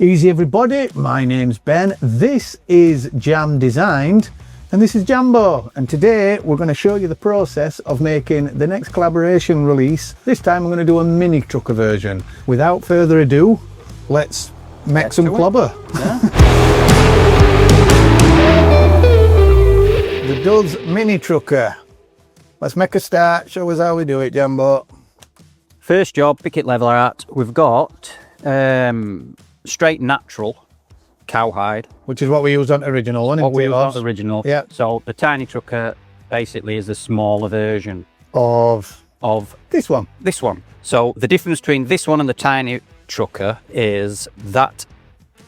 Easy everybody, my name's Ben, this is Jam Designed, and this is Jambo, and today we're going to show you the process of making the next collaboration release. This time I'm going to do a mini trucker version. Without further ado, let's make some clobber. Yeah. The Duz mini trucker. Let's make a start, show us how we do it, Jambo. First job, picket level art. We've got straight natural cowhide. Which is what we used on original one. What we used on the original. Yeah. So the tiny trucker basically is the smaller version Of this one. This one. So the difference between this one and the tiny trucker is that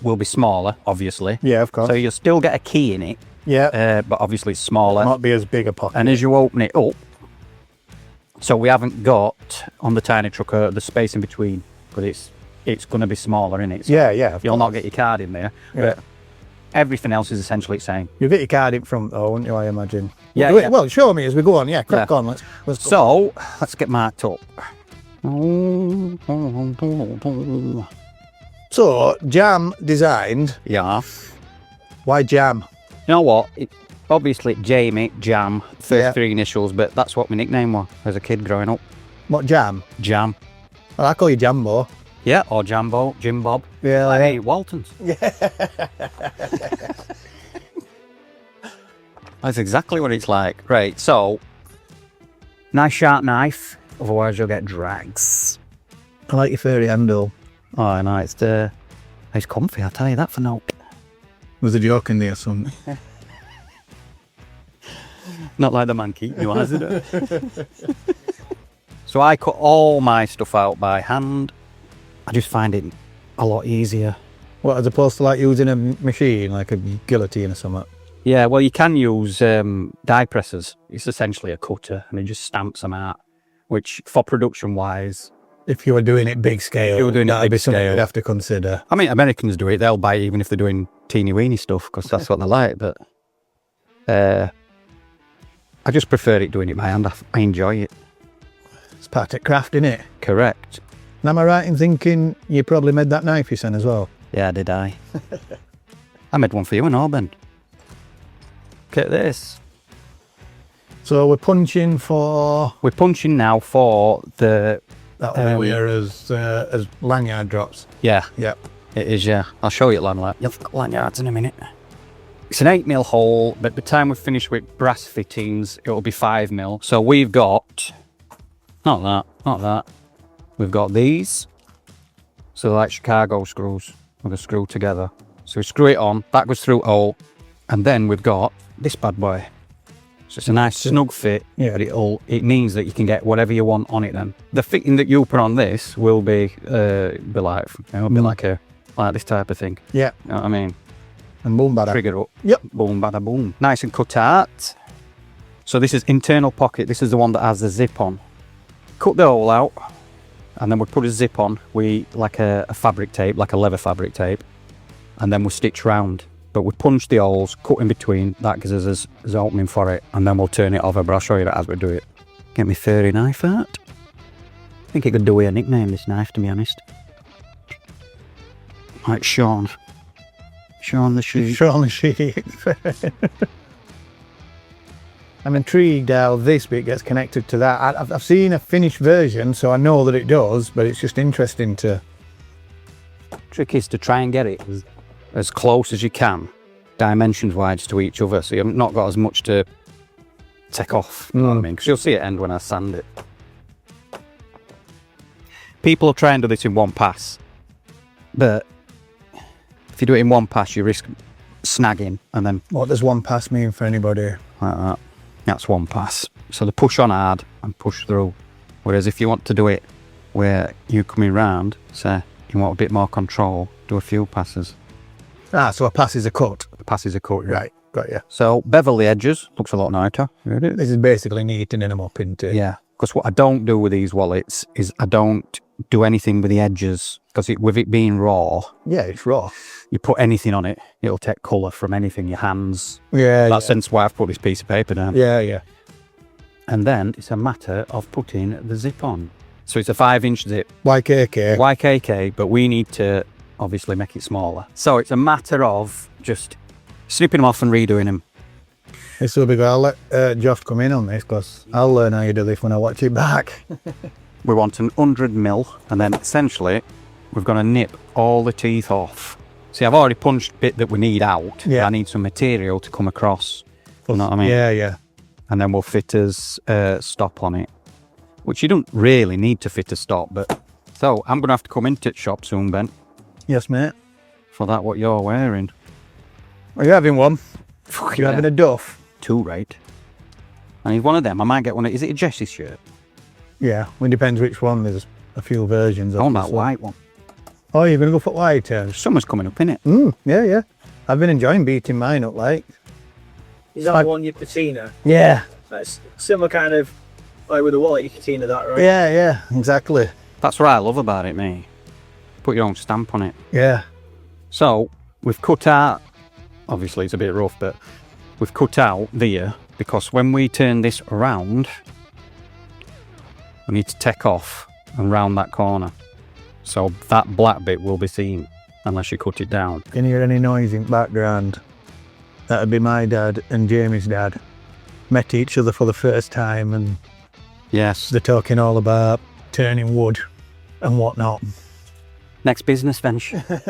will be smaller, obviously. Yeah, of course. So you'll still get a key in it. Yeah. But obviously it's smaller. Not be as big a pocket. And as you open it up, so we haven't got on the tiny trucker the space in between, but it's going to be smaller, isn't it? So yeah. You'll not get your card in there, but everything else is essentially the same. You'll get your card in front though, won't you, I imagine? Yeah, We'll do yeah. it. Well, show me as we go on. Yeah, crack on. Let's go. So let's get marked up. So, Jam Designed. Yeah. Why Jam? You know what? Obviously Jamie, Jam, first three initials, but that's what my nickname was as a kid growing up. What, Jam? Jam. Well, I call you Jambo. Yeah, or Jambo, Jim Bob. Yeah, Like, hey, Waltons. Yeah. That's exactly what it's like. Right, so nice sharp knife, otherwise you'll get drags. I like your furry handle. Oh no, it's comfy, I'll tell you that for no. Was a joke in there, something. Not like the man keeping you, has it? So I cut all my stuff out by hand. I just find it a lot easier. What, as opposed to like using a machine, like a guillotine or something? Yeah, well, you can use die pressers. It's essentially a cutter, and it just stamps them out. Which, for production-wise, If you were doing it big scale, you were doing it that'd big be something scale. you'd have to consider. I mean, Americans do it. They'll buy it even if they're doing teeny-weeny stuff, because that's what they like. But I just prefer it doing it by hand. I enjoy it. It's part of craft, innit? Correct. And am I right in thinking you probably made that knife you sent as well? Yeah, did I? I made one for you and all, Ben. Look at this. So we're punching for We're punching now for the... that one here as lanyard drops. Yeah, Yep. it is, yeah. I'll show you lanyard. You'll got lanyards in a minute. It's an 8mm hole, but by the time we've finished with brass fittings, it'll be 5mm. So we've got... Not that. We've got these. So they're like Chicago screws with a screw together. So we screw it on, that goes through hole, and then we've got this bad boy. So it's a nice snug fit, Yeah. but it means that you can get whatever you want on it then. The fitting that you put on this will be like this type of thing. Yeah. You know what I mean? And boom bada. Trigger up. Yep. Boom, bada, boom. Nice and cut out. So this is internal pocket. This is the one that has the zip on. Cut the hole out, and then we put a zip on. We like a fabric tape, like a leather fabric tape, and then we stitch round. But we punch the holes, cut in between. That gives us an opening for it, and then we'll turn it over. But I'll show you that as we do it. Get me furry knife out. I think it could do with a nickname, this knife, to be honest. Like Sean. Sean the Sheep. Sean the Sheep. I'm intrigued how this bit gets connected to that. I've seen a finished version, so I know that it does, but it's just interesting to... Trick is to try and get it as close as you can, dimensions-wise to each other, so you've not got as much to take off, you know what I mean? Because you'll see it end when I sand it. People will try and do this in one pass, but if you do it in one pass, you risk snagging, and then What does one pass mean for anybody? like that. That's one pass. So they push on hard and push through. Whereas if you want to do it where you're coming round, say you want a bit more control, do a few passes. Ah, so a pass is a cut. The passes are cut. Right, got you. So bevel the edges, looks a lot nicer. This is basically neatening them up into... Yeah, because what I don't do with these wallets is I don't do anything with the edges, because with it being raw, Yeah, it's raw. you put anything on it, it'll take colour from anything, your hands. Yeah, That's hence why I've put this piece of paper down. yeah. And then it's a matter of putting the zip on. So it's a 5-inch zip. YKK. YKK, but we need to obviously make it smaller. So it's a matter of just snipping them off and redoing them. This will be good. I'll let Josh come in on this because I'll learn how you do this when I watch it back. We want an 100mm, and then essentially we're going to nip all the teeth off. See, I've already punched the bit that we need out. Yeah. I need some material to come across. You know what I mean? Yeah, yeah. And then we'll fit as stop on it, which you don't really need to fit a stop. But so I'm going to have to come into the shop soon, Ben, Yes, mate. for that what you're wearing. Are you having one? Fuck You yeah. having a duff? Two, right? I need one of them. I might get one. Is it a Jessie shirt? Yeah, well, it depends which one. There's a few versions. I want that obviously. white one. Oh, you're going to go for white? Summer's coming up, innit? Yeah, yeah. I've been enjoying beating mine up, like. Is that the one your patina? Yeah, That's similar kind of like with the wallet, you patina that, right? yeah, yeah, exactly. That's what I love about it, me. Put your own stamp on it. Yeah. So we've cut out, obviously it's a bit rough, but we've cut out there because when we turn this around, we need to take off and round that corner. So that black bit will be seen unless you cut it down. Can you hear any noise in the background? That'd be my dad and Jamie's dad. Met each other for the first time and Yes. they're talking all about turning wood and whatnot. Next business venture. You're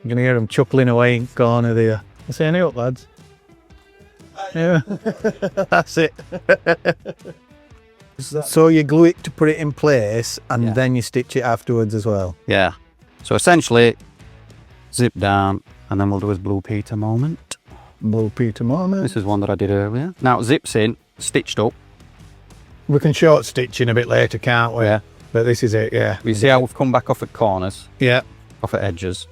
going to hear them chuckling away in the corner there. I say, any up, lads? Yeah, that's it. So you glue it to put it in place and Yeah. then you stitch it afterwards as well. Yeah. So essentially, zip down and then we'll do his Blue Peter moment. Blue Peter moment. This is one that I did earlier. Now it zips in, stitched up. We can short stitch in a bit later, can't we? Yeah. But this is it, yeah. You see how we've come back off at corners, Yeah. off at edges.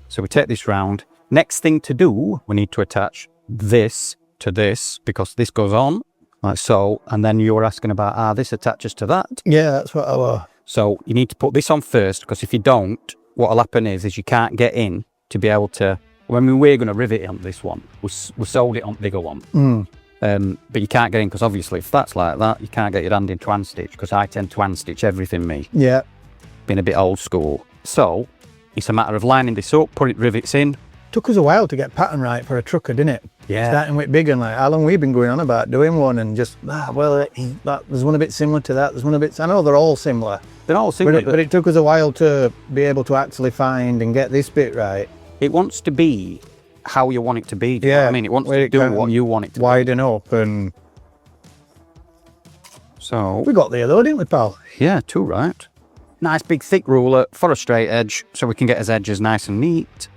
So we take this round. Next thing to do, we need to attach this to this because this goes on like so. And then you were asking about, this attaches to that. Yeah, that's what I was. So you need to put this on first because if you don't, what will happen is you can't get in to be able to, I mean, we're going to rivet it on this one. We sold it on the bigger one. But you can't get in because obviously if that's like that, you can't get your hand into hand stitch because I tend to hand stitch everything, me. Yeah. Being a bit old school. So it's a matter of lining this up, put it rivets in. Took us a while to get pattern right for a trucker, didn't it? Yeah. Starting with big and like, how long we've been going on about doing one and just, there's one a bit similar to that, there's one a bit, I know they're all similar. They're all similar, But it took us a while to be able to actually find and get this bit right. it wants to be how you want it to be. Do you know Yeah, what I mean, it wants where to it do can what you want it to widen up and be. So, we got there though, didn't we, pal? yeah, two right. Nice big thick ruler for a straight edge so we can get his edges nice and neat.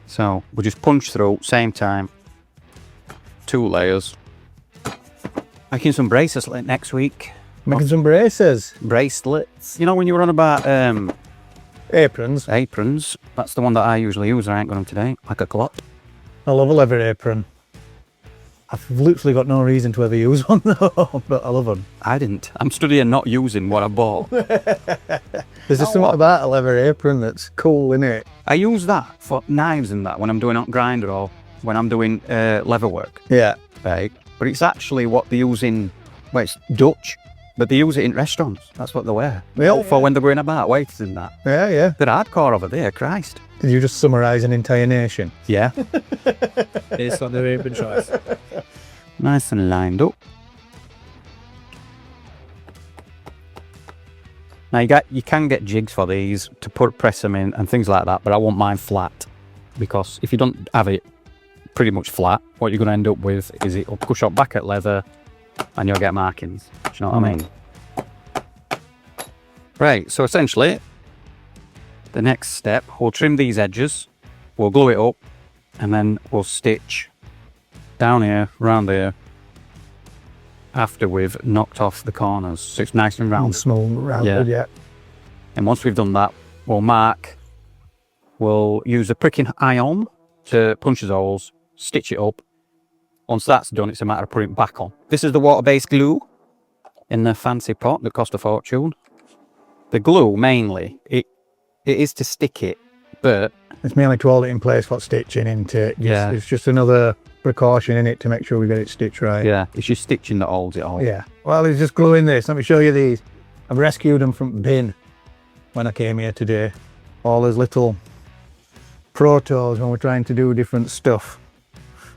So we'll just punch through, same time, 2 layers. Making some bracelets next week. Making some braces. Bracelets. You know when you were on about Aprons. aprons, that's the one that I usually use. I ain't got them today, like a clock. I love a leather apron. I've literally got no reason to ever use one though, but I love them. I didn't. I'm studying not using what I bought. There's just something about a leather apron that's cool, innit? I use that for knives and that when I'm doing on grinder or when I'm doing leather work, Yeah. right? But it's actually what they use in, well, it's Dutch, but they use it in restaurants. That's what they wear. Yeah. For when they're going about waiters and that. Yeah, yeah. They're hardcore over there, Christ. Did you just summarise an entire nation? Yeah. Based on their apron choice. Nice and lined up. Now you can get jigs for these to press them in and things like that, but I want mine flat because if you don't have it pretty much flat, what you're going to end up with is it'll push up back at leather and you'll get markings. Do you know what I mean? Right, so essentially the next step, we'll trim these edges, we'll glue it up, and then we'll stitch down here, round there, after we've knocked off the corners, so it's nice and round. Small, rounded, yeah. And once we've done that, we'll mark, we'll use a pricking iron to punch the holes, stitch it up. Once that's done, it's a matter of putting it back on. This is the water-based glue in the fancy pot that cost a fortune. The glue, mainly, it is to stick it, but It's mainly to hold it in place for stitching into it. Yeah. It's just another precaution in it to make sure we get it stitched right. yeah, it's your stitching that holds it all. Yeah. Well, it's just gluing this. Let me show you these. I've rescued them from bin when I came here today. All those little Pro Tools when we're trying to do different stuff.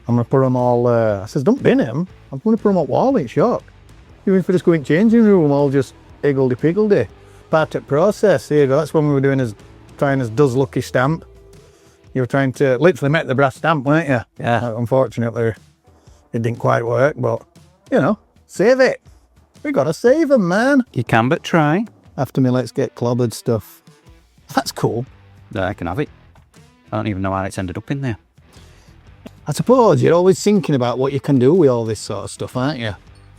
I'm going to put them all, I says, don't bin them. I'm going to put them up wall in shock. Even if we just go in changing room, all just higgledy-piggledy. Part of process, here you go. That's when we were doing trying as Duz Lucky stamp. You were trying to literally make the brass stamp, weren't you? Yeah. Unfortunately, it didn't quite work, but, you know, save it. We got to save them, man. You can but try. After me, let's get clobbered stuff. That's cool. I can have it. I don't even know how it's ended up in there. I suppose you're always thinking about what you can do with all this sort of stuff, aren't you?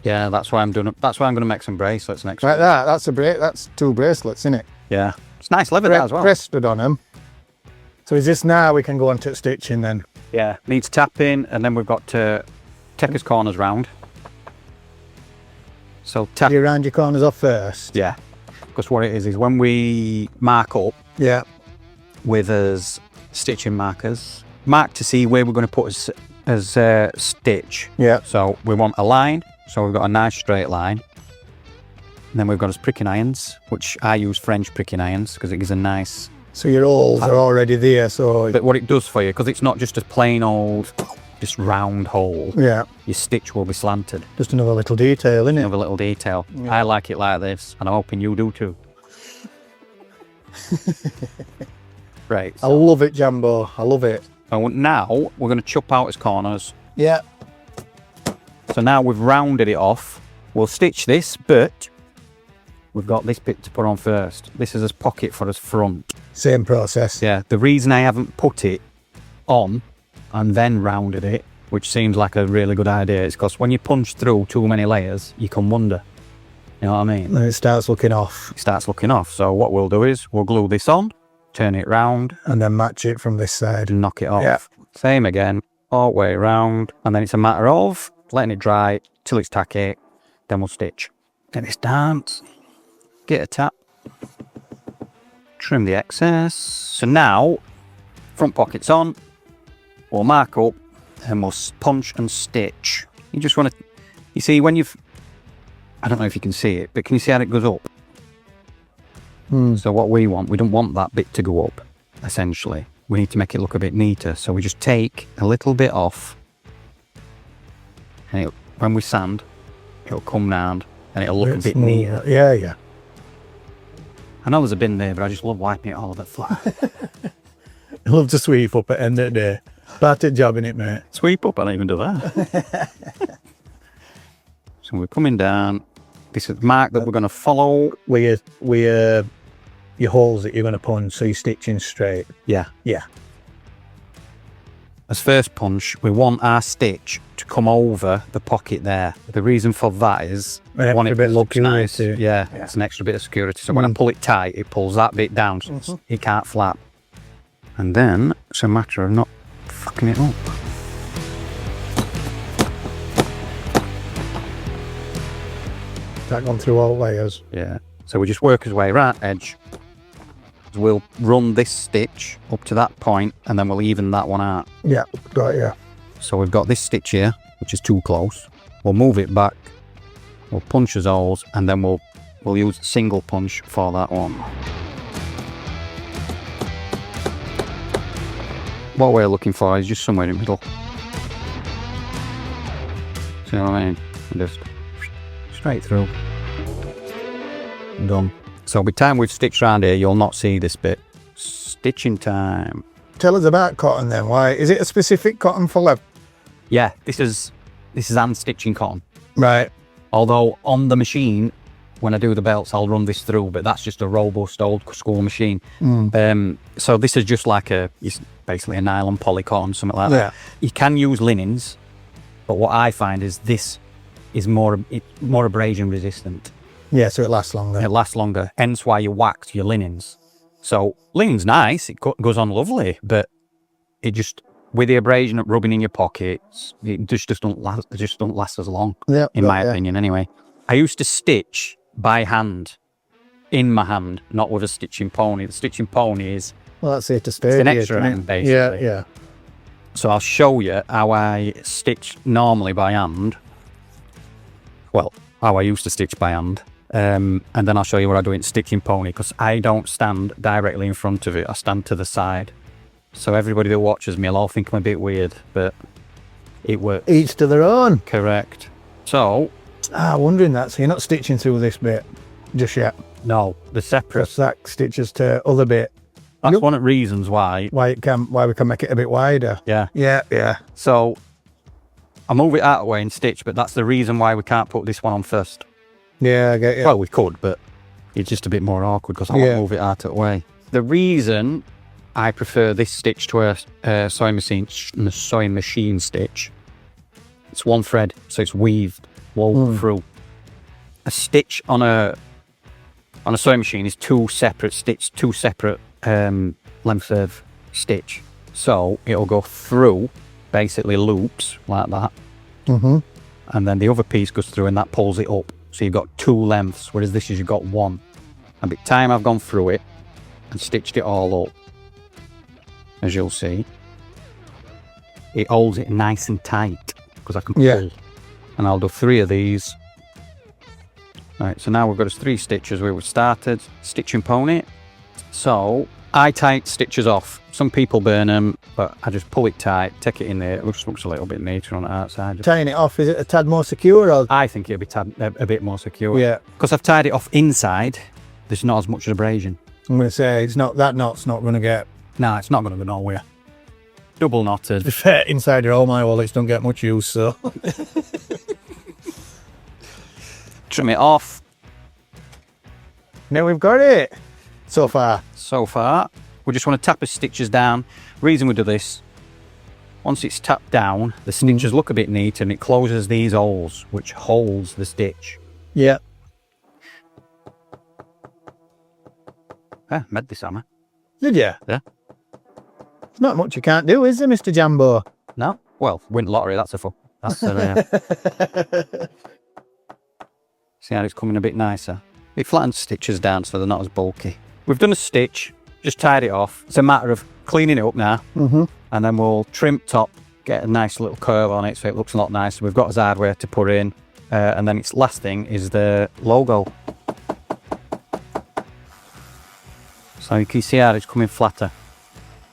Yeah, that's why I'm doing it. That's why I'm going to make some bracelets next Like week. that. That's 2 bracelets, isn't it? Yeah. It's nice leather that as well. Crested on them. So is this now we can go on to stitching then? Yeah. Needs tapping, and then we've got to take his corners round. So tap. Do you round your corners off first? Yeah. Because what it is when we mark up Yeah. with us stitching markers, mark to see where we're going to put as stitch. Yeah. So we want a line. So we've got a nice straight line. And then we've got his pricking irons, which I use French pricking irons because it gives a nice... So your holes are already there, so... But what it does for you, because it's not just a plain old, just round hole, Yeah. your stitch will be slanted. Just another little detail, isn't it? Another little detail. Yeah. I like it like this, and I'm hoping you do too. Right. I love it, Jambo. I love it. So now we're going to chop out his corners. Yeah. So now we've rounded it off. We'll stitch this, but we've got this bit to put on first. This is his pocket for his front. Same process. Yeah, the reason I haven't put it on and then rounded it, which seems like a really good idea, is because when you punch through too many layers, you can wonder. You know what I mean? And it starts looking off. It starts looking off. So what we'll do is we'll glue this on, turn it round, And then match it from this side. and knock it off. Yeah. Same again, all the way around. And then it's a matter of letting it dry till it's tacky, then we'll stitch. Get this dance, get a tap, trim the excess. So now, front pocket's on, we'll mark up, and we'll punch and stitch. You just want to, you see when you've, I don't know if you can see it, but can you see how it goes up? So what we don't want that bit to go up, essentially. We need to make it look a bit neater. So we just take a little bit off, and when we sand, it'll come round, and it'll look a bit neater. Yeah, yeah. I know there's a bin there, but I just love wiping it all a bit flat. I love to sweep up at the end of the day. Part of job, innit, mate? Sweep up, I don't even do that. So we're coming down. This is the mark that we're going to follow. With your holes that you're going to punch, so you're stitching straight. Yeah. Yeah. As first punch, we want our stitch to come over the pocket there. The reason for that is An I want extra it bit of looks nice. security. Yeah, it's an extra bit of security. So when I pull it tight, it pulls that bit down, so it can't flap. And then it's a matter of not fucking it up. That gone through all layers. Yeah. So we just work his way right edge. We'll run this stitch up to that point, and then we'll even that one out. Yeah, got it, yeah. So we've got this stitch here, which is too close. We'll move it back. We'll punch his holes, and then we'll use a single punch for that one. What we're looking for is just somewhere in the middle. See what I mean? Just straight through. Done. So by the time we've stitched around here, you'll not see this bit. Stitching time. Tell us about cotton then. Why is it a specific cotton for leather? Yeah, this is hand stitching cotton. Right. Although on the machine, when I do the belts, I'll run this through, but that's just a robust old school machine. So this is just like it's basically a nylon poly cotton, something like that. You can use linens, but what I find is this is more abrasion resistant. Yeah, so it lasts longer. It lasts longer, hence why you wax your linens. So linen's nice, it goes on lovely, but it just, with the abrasion rubbing in your pockets, it just don't last as long, in my opinion anyway. I used to stitch by hand, in my hand, not with a stitching pony. The stitching pony is Well, that's it to stay. it's an extra hand, basically. Yeah, yeah. So I'll show you how I stitch normally by hand. Well, how I used to stitch by hand. And then I'll show you what I do in stitching pony, because I don't stand directly in front of it. I stand to the side. So everybody that watches me will all think I'm a bit weird, but it works. Each to their own. Correct. So, Wondering that. So you're not stitching through this bit just yet. no, the separate. Because that stitches to other bit. That's one of the reasons why. Why we can make it a bit wider. Yeah. Yeah. So, I move it out of the way and stitch, but that's the reason why we can't put this one on first. Yeah, I get you. Well, we could, but it's just a bit more awkward because I want to move it out of the way. The reason I prefer this stitch to a sewing machine stitch, it's one thread, so it's woven through. A stitch on a sewing machine is two separate lengths of stitch. So it'll go through, basically loops like that. And then the other piece goes through and that pulls it up. So you've got two lengths, whereas this is you've got one. And by the time I've gone through it and stitched it all up, as you'll see, it holds it nice and tight because I can pull. And I'll do 3 of these. Right, so now we've got 3 stitches where we started stitching pony. So I tight stitches off. Some people burn them, but I just pull it tight, take it in there. It just looks a little bit neater on the outside. Tying it off, is it a tad more secure? Or? I think it'll be a bit more secure. Yeah. Because I've tied it off inside, there's not as much abrasion. I'm going to say that knot's not going to get... No, it's not going to go nowhere. Double knotted. To be fair, inside all my wallets don't get much use, so... Trim it off. Now we've got it. So far. So far. We just want to tap the stitches down. Reason we do this, once it's tapped down, the stitches look a bit neat and it closes these holes, which holds the stitch. Yeah. Made this hammer. Did you? Yeah. There's not much you can't do, is there, Mr. Jambo? No? Well, win lottery, that's a full. That's a, See how it's coming a bit nicer? It flattens stitches down so they're not as bulky. We've done a stitch, just tied it off. It's a matter of cleaning it up now, and then we'll trim top, get a nice little curve on it so it looks a lot nicer. We've got his hardware to put in, and then its last thing is the logo. So you can see how it's coming flatter.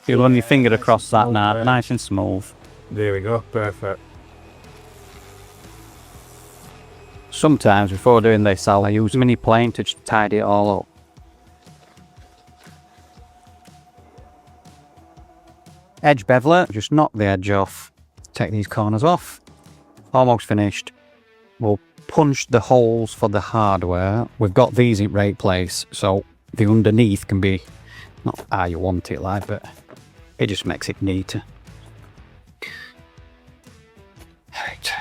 You'll run your finger across that now, nice and smooth. There we go, perfect. Sometimes before doing this, I'll use a mini plane to just tidy it all up. Edge beveler, just knock the edge off, take these corners off. Almost finished. We'll punch the holes for the hardware. We've got these in right place, so the underneath can be not how you want it like, but it just makes it neater. Right.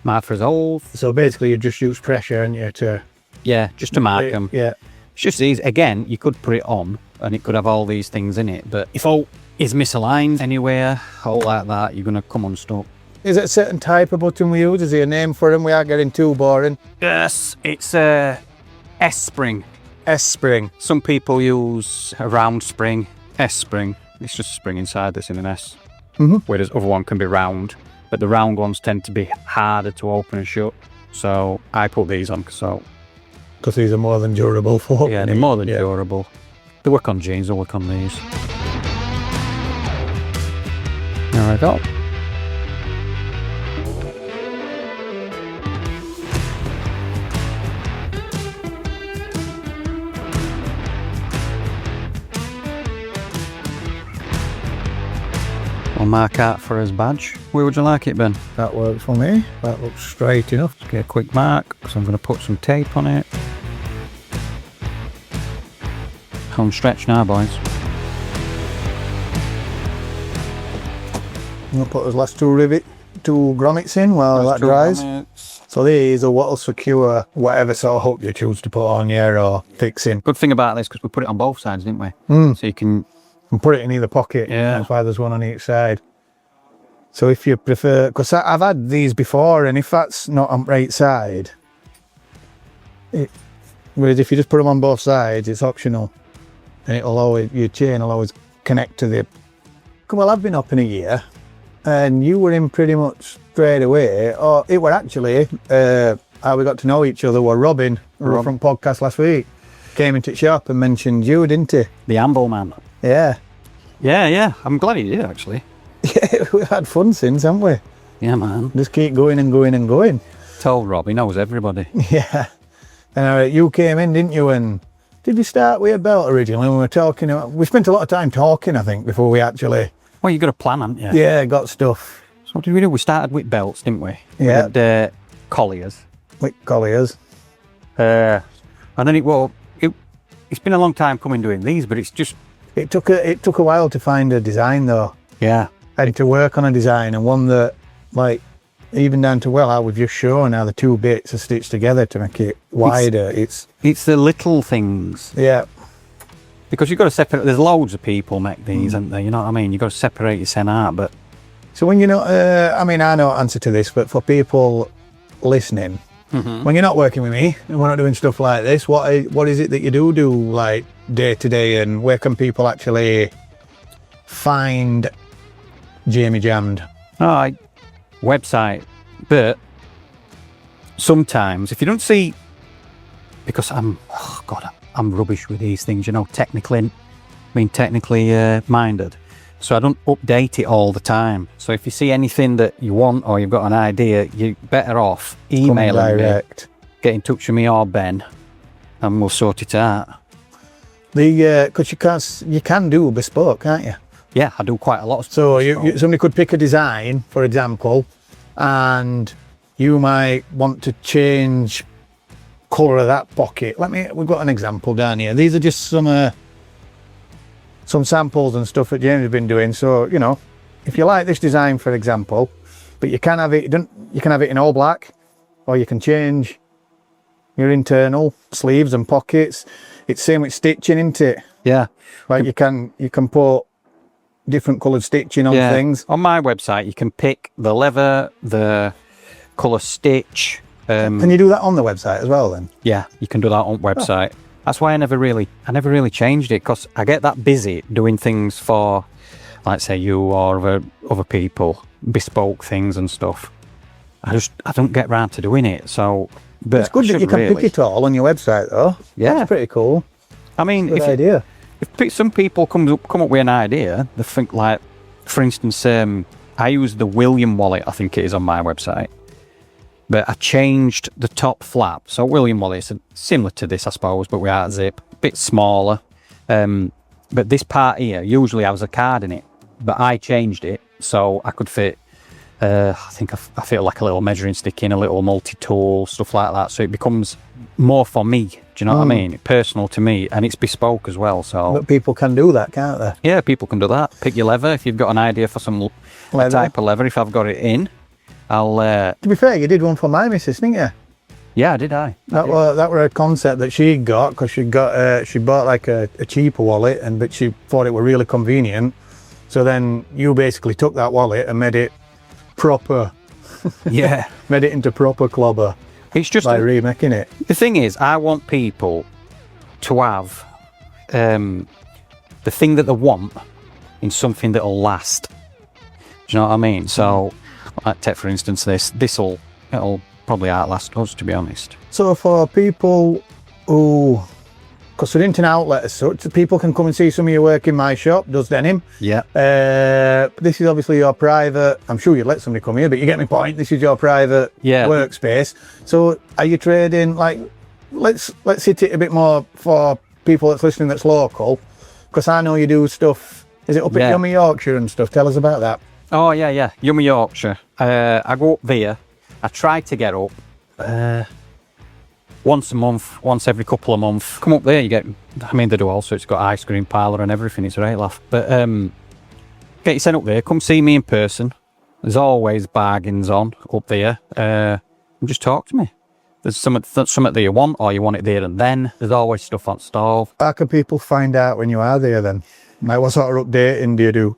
Mark for his holes. So basically you just use pressure, and you to... Yeah, just to mark them. Yeah. It's just easy. Again, you could put it on and it could have all these things in it, but if all is misaligned anywhere, all like that, you're going to come unstuck. Is it a certain type of button we use? Is there a name for them? We are getting too boring. Yes, it's a S-spring. S-spring. Some people use a round spring, S-spring. It's just a spring inside that's in an S. Whereas other one can be round, but the round ones tend to be harder to open and shut. So I put these on, so... Because these are more than durable for... Yeah, they're more than durable. They work on jeans, they'll work on these. There we go. We'll mark out for his badge. Where would you like it, Ben? That works for me. That looks straight enough. Get a quick mark, because I'm going to put some tape on it. Home stretch now, boys. We'll put those last two grommets in while that dries. So these are what'll secure whatever sort of hook you choose to put on here or fix in. Good thing about this, because we put it on both sides, didn't we? So you can... And put it in either pocket. Yeah. That's why there's one on each side. So if you prefer, because I've had these before, and if that's not on right side, whereas if you just put them on both sides, it's optional, and it'll always, your chain will always connect to the. Well, I've been up in a year, and you were in pretty much straight away. Or it were actually how we got to know each other. Were Robin from podcast last week came into the shop and mentioned you, didn't he? The Amble man. Yeah. Yeah. I'm glad you did, actually. Yeah, we've had fun since, haven't we? Yeah, man. Just keep going and going and going. Told Rob, he knows everybody. Yeah. And you came in, didn't you? And did we start with a belt originally? We were talking. We spent a lot of time talking, I think, before we actually. Well, you got a plan, haven't you? Yeah, got stuff. So what did we do? We started with belts, didn't we? Yeah. We did colliers. With colliers. And then it's been a long time coming doing these, but it's just. It took a while to find a design though. Yeah. I had to work on a design, and one that, like, even down to how we've just shown how the two bits are stitched together to make it wider. It's the little things. Yeah. Because you've got to separate. There's loads of people make these, aren't there? You know what I mean? You've got to separate your sen out. But so when you're not, I mean, I know the answer to this, but for people listening, when you're not working with me and we're not doing stuff like this, what is it that you do like day to day, and where can people actually find Jamie Jammed? Website, but sometimes if you don't see, because I'm rubbish with these things, you know, technically minded, so I don't update it all the time. So if you see anything that you want or you've got an idea, you're better off emailing me, get in touch with me or Ben, and we'll sort it out. Because you can do bespoke, can't you? Yeah, I do quite a lot of stuff. So somebody could pick a design, for example, and you might want to change colour of that pocket. We've got an example down here. These are just some samples and stuff that James has been doing. So, you know, if you like this design, for example, but you can have it in all black, or you can change your internal sleeves and pockets. It's same with stitching, isn't it? Yeah. Like you can put different coloured stitching on things. On my website, you can pick the leather, the colour stitch. Can you do that on the website as well then? Yeah, you can do that on website. That's why I never really changed it, because I get that busy doing things for, like say you or other people, bespoke things and stuff. I don't get round to doing it. So, but it's good that you can pick it all on your website though. Yeah, that's pretty cool. I mean, idea. If some people come up with an idea, they think, like, for instance, I use the William wallet, I think it is, on my website, but I changed the top flap. So William wallet is similar to this, I suppose, but without zip, a bit smaller. But this part here usually has a card in it, but I changed it so I could fit. I think I fit like a little measuring stick in, a little multi-tool, stuff like that. So it becomes more for me. Do you know what I mean? Personal to me, and it's bespoke as well. So, but people can do that, can't they? Yeah, people can do that. Pick your leather if you've got an idea for some type of leather. If I've got it in, I'll. To be fair, you did one for my missus, didn't you? Yeah, I did. That were a concept that she got, because she bought like a cheaper wallet, but she thought it were really convenient. So then you basically took that wallet and made it proper. Yeah. Made it into proper clobber. It's just by remaking it. The thing is, I want people to have the thing that they want in something that'll last. Do you know what I mean? So, like, take for instance it'll probably outlast us, to be honest. So for people who, because we're into an outlet as such, people can come and see some of your work in my shop, Duz Denim. Yeah. This is obviously your private, I'm sure you'd let somebody come here, but you get my point, this is your private workspace. So are you trading, like, let's hit it a bit more for people that's listening that's local, because I know you do stuff, is it up at Yummy Yorkshire and stuff? Tell us about that. Oh yeah, Yummy Yorkshire. I go up there, I try to get up once a month, once every couple of months. Come up there, you get, I mean, they do also, it's got ice cream parlour and everything, it's a right laugh. But get you sent up there, come see me in person. There's always bargains on up there. And just talk to me. There's something that you want, or you want it there and then. There's always stuff on stove. How can people find out when you are there then? Like, what sort of updating do you do?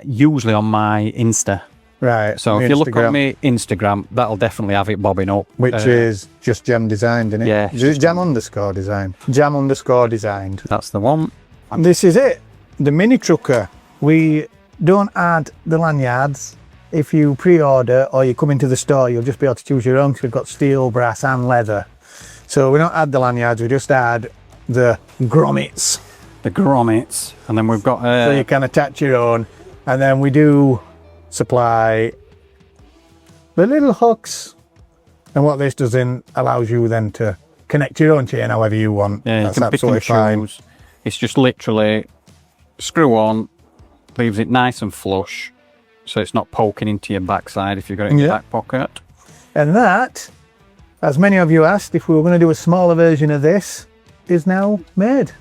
Usually on my Insta. Right. So if you look on my Instagram, that'll definitely have it bobbing up. Which is just Jam Designed, isn't it? Yeah. Is it Jam_Design? Jam_Designed. That's the one. And this is it. The mini trucker. We don't add the lanyards. If you pre-order or you come into the store, you'll just be able to choose your own, because we've got steel, brass and leather. So we don't add the lanyards, we just add the grommets. the grommets, and then we've got So you can attach your own, and then we do supply the little hooks, and what this does in allows you then to connect your own chain however you want. yeah, you That's can pick and absolutely fine. choose. It's just literally screw on, leaves it nice and flush, so it's not poking into your backside if you've got it in your Yeah. back pocket. And that, as many of you asked, if we were going to do a smaller version of this, is now made.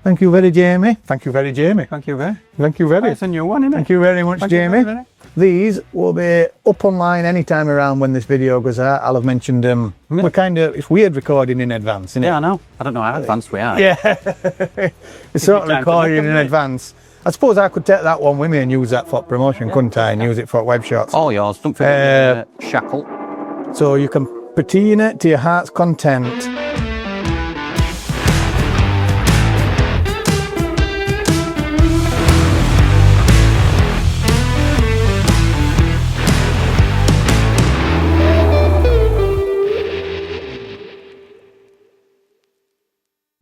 Thank you very, Jamie. Thank you very, Jamie. Thank you very. Thank you very. It's a new one, isn't it? Thank you very much, Thank you Jamie. very. These will be up online anytime around when this video goes out. I'll have mentioned them. Yeah. We're kind of, it's weird recording in advance, isn't it? Yeah, I know. I don't know how advanced we are. Yeah. It's sort of time to recording look, in haven't we? advance. I suppose I could take that one with me and use that for promotion, couldn't I? And use it for web shots. All yours. Don't forget shackle. So you can patina it to your heart's content.